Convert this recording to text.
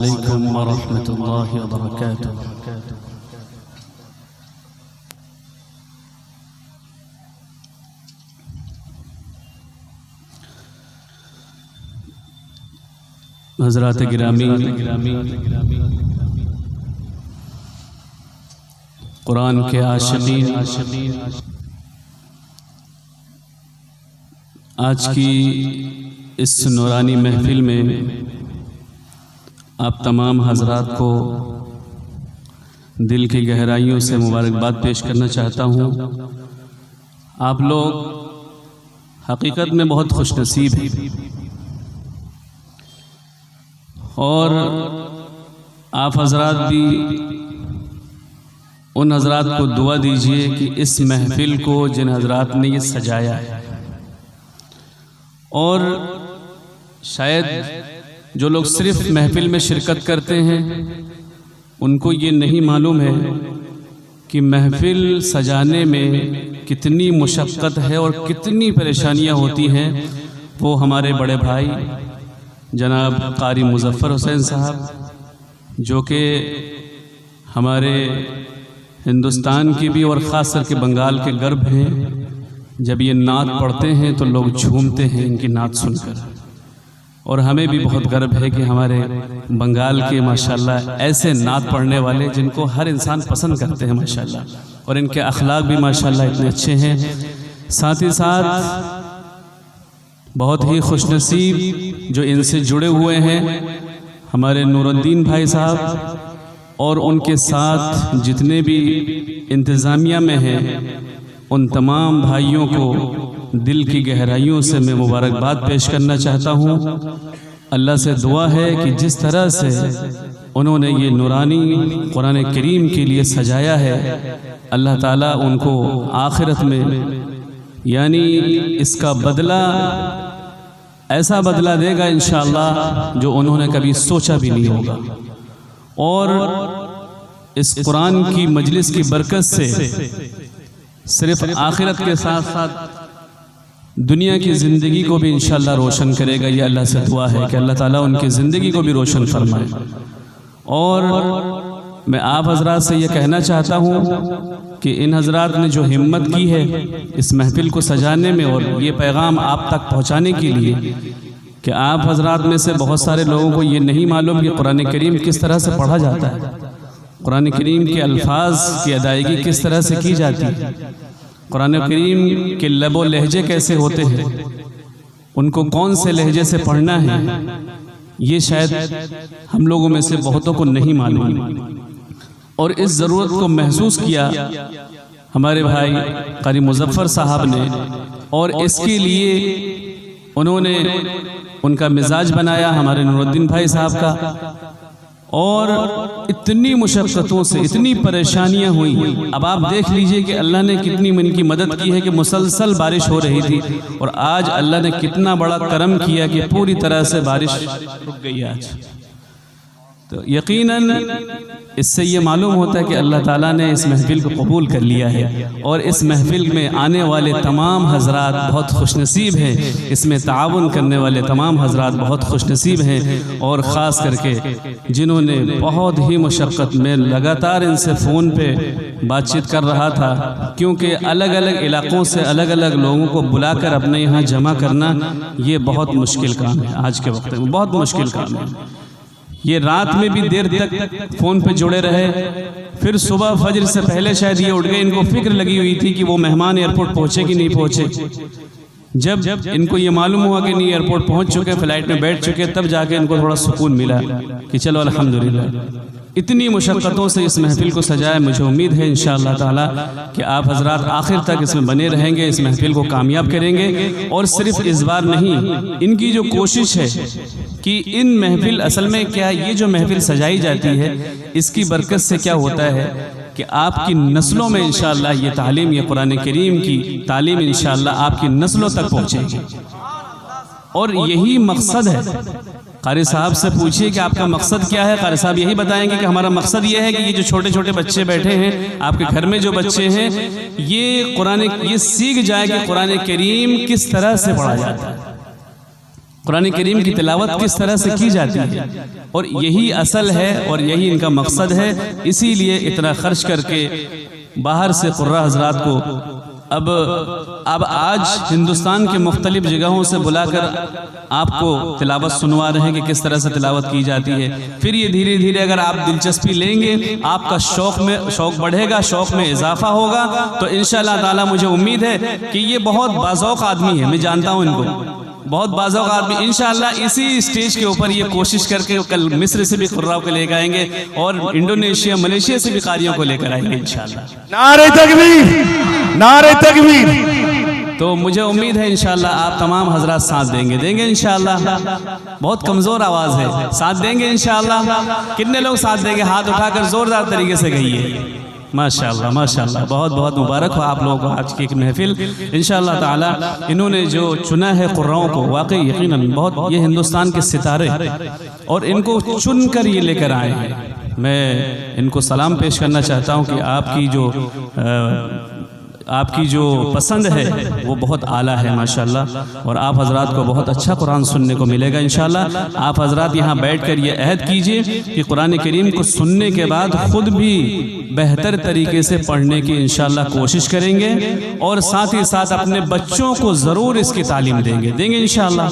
अलैकुम वरहमतुल्लाहि वबरकातुह। हज़रात गिरामी, कुरान के आशिकीन, आज की इस नूरानी महफिल में आप तमाम हज़रात को दिल की गहराइयों से मुबारकबाद पेश करना चाहता हूँ। आप लोग हकीकत में बहुत खुशनसीब हैं और आप हज़रात भी उन हज़रात को दुआ दीजिए कि इस महफिल को जिन हज़रात ने ये सजाया है, और शायद जो लोग सिर्फ महफिल में शिरकत करते हैं उनको ये नहीं मालूम है कि महफिल सजाने में कितनी मुशक्क़त है और कितनी परेशानियां होती हैं। वो हमारे बड़े भाई जनाब कारी मुज़फ़्फ़र हुसैन साहब, जो कि हमारे हिंदुस्तान की भी और ख़ास करके बंगाल के गर्व हैं, जब ये नात पढ़ते हैं तो लोग झूमते हैं इनकी नात सुनकर। और हमें भी बहुत गर्व है कि हमारे बंगाल के माशाल्लाह ऐसे नात पढ़ने वाले जिनको हर इंसान पसंद करते हैं माशाल्लाह, और इनके अखलाक भी माशाल्लाह इतने अच्छे हैं। साथ ही साथ बहुत ही खुशनसीब जो इनसे जुड़े हुए हैं हमारे नूरुद्दीन भाई साहब, और उनके साथ जितने भी इंतज़ामिया में हैं उन तमाम भाइयों को दिल की गहराइयों से मैं मुबारकबाद पेश करना चाहता हूँ। अल्लाह से दुआ है कि जिस तरह से उन्होंने ये नूरानी कुरान करीम के लिए सजाया है, अल्लाह ताला उनको आखिरत में यानी इसका बदला, ऐसा बदला देगा इंशाअल्लाह जो उन्होंने कभी सोचा भी नहीं होगा। और इस कुरान की मजलिस की बरकत से सिर्फ आखिरत के साथ साथ दुनिया की ज़िंदगी को भी इंशाअल्लाह रोशन करेगा। ये अल्लाह से दुआ है कि अल्लाह ताला उनकी ज़िंदगी को भी रोशन फरमाए। और मैं आप हज़रात से ये कहना चाहता हूँ कि इन हज़रात ने जो हिम्मत की है इस महफिल को सजाने में और ये पैगाम आप तक पहुँचाने के लिए, कि आप हज़रात में से बहुत सारे लोगों को ये नहीं मालूम कि कुरान करीम किस तरह से पढ़ा जाता है, कुरान करीम के अल्फाज की अदायगी किस तरह से की जाती है, कुरान करीम के लबो लहजे कैसे होते हैं, उनको कौन से लहजे से पढ़ना है, ये शायद हम लोगों में से बहुतों को नहीं मालूम। और इस ज़रूरत को महसूस किया हमारे भाई कारी मुज़फ़्फ़र साहब ने, और इसके लिए उन्होंने उनका मिजाज बनाया हमारे नूरुद्दीन भाई साहब का, और इतनी मुशक्क़तों से इतनी परेशानियां हुई। अब आप देख लीजिए कि अल्लाह ने कितनी इनकी मदद की है कि मुसलसल बारिश हो रही थी, और आज अल्लाह ने कितना बड़ा करम किया कि पूरी तरह से बारिश रुक गई आज। तो यकीनन इससे ये मालूम होता है कि अल्लाह ताला ने इस महफिल को कबूल कर लिया है, और इस महफिल में आने वाले तमाम हज़रात बहुत खुशनसीब हैं, इसमें ताउन करने वाले तमाम हज़रात बहुत खुशनसीब हैं। और ख़ास करके जिन्होंने बहुत ही मुशक्क़त में लगातार इनसे फ़ोन पे बातचीत कर रहा था, क्योंकि अलग अलग इलाक़ों से अलग अलग लोगों को बुलाकर अपने यहाँ जमा करना ये बहुत मुश्किल काम है, आज के वक्त में बहुत मुश्किल काम है। ये रात में भी देर तक फ़ोन पे जुड़े रहे, फिर सुबह फजर से पहले शायद ये उठ गए। इनको फिक्र लगी हुई थी कि वो मेहमान एयरपोर्ट पहुँचे कि नहीं पहुँचे। जब इनको ये मालूम हुआ कि नहीं एयरपोर्ट पहुँच चुके, फ़्लाइट में बैठ चुके, तब जाके इनको थोड़ा सुकून मिला कि चलो अल्हम्दुलिल्लाह। इतनी मुशक्क़तों से इस महफिल को सजाया। मुझे उम्मीद है इंशाअल्लाह ताला कि आप हज़रात आखिर तक इसमें बने रहेंगे, इस महफिल को कामयाब करेंगे। और सिर्फ इस बार नहीं, इनकी जो कोशिश है कि इन महफिल, असल में क्या ये जो महफिल सजाई जाती है इसकी बरकत से क्या होता है कि आपकी नस्लों में इंशाअल्लाह ये तालीम, ये कुरान करीम की तालीम इंशाअल्लाह आपकी नस्लों तक पहुँचेगी। और यही मकसद है। कारी साहब से पूछिए कि आपका मकसद क्या है, कारी साहब यही बताएंगे कि हमारा मकसद ये है कि ये जो छोटे छोटे बच्चे बैठे हैं, आपके घर में जो बच्चे हैं, ये सीख जाए कि कुरान करीम किस तरह से पढ़ा जाता है। कुरान करीम की तिलावत किस तरह से की जाती है, और यही असल है और यही इनका मकसद है। इसीलिए इतना खर्च करके बाहर से कुर्रा हजरात को अब आज हिंदुस्तान के मुख्तलिफ जगहों से बुलाकर आपको तिलावत सुनवा रहे हैं कि किस तरह से तिलावत की जाती है। फिर ये धीरे धीरे अगर आप दिलचस्पी लेंगे, आपका शौक़ बढ़ेगा, शौक़ में इजाफा होगा, तो इंशाअल्लाह ताला मुझे उम्मीद है कि ये बहुत बाज़ौक़ आदमी है, मैं जानता हूँ इनको, बहुत बाज़ौक़ आदमी। इंशाअल्लाह इसी स्टेज के ऊपर ये कोशिश करके कल मिस्र से भी कुर्राओं को लेकर आएंगे और इंडोनेशिया, मलेशिया से भी कारियों को लेकर आएंगे इंशाअल्लाह। नारे तकबीर, नारे तकबीर। तो मुझे उम्मीद है इंशाअल्लाह आप तमाम हजरात साथ देंगे इंशाअल्लाह। बहुत कमज़ोर आवाज़ है, साथ देंगे इंशाअल्लाह। कितने लोग साथ देंगे? हाथ उठाकर ज़ोरदार तरीके से कहिए। माशाअल्लाह माशाअल्लाह, बहुत बहुत मुबारक हो आप लोगों को आज की एक महफिल। इंशाअल्लाह ताला इन्होंने जो चुना है कुर्राओं को, वाकई यकीनन बहुत, ये हिंदुस्तान के सितारे और इनको चुन कर ये लेकर आए हैं। मैं इनको सलाम पेश करना चाहता हूँ कि आपकी जो पसंद है वो बहुत आला है माशाअल्लाह, और आप हजरात को बहुत अच्छा कुरान सुनने को मिलेगा इंशाअल्लाह। आप हजरात यहाँ बैठकर ये अहद कीजिए कि कुरान करीम को सुनने के बाद ख़ुद भी बेहतर तरीके से पढ़ने की इंशाअल्लाह कोशिश करेंगे, और साथ ही साथ अपने बच्चों को ज़रूर इसकी तालीम देंगे इंशाअल्लाह।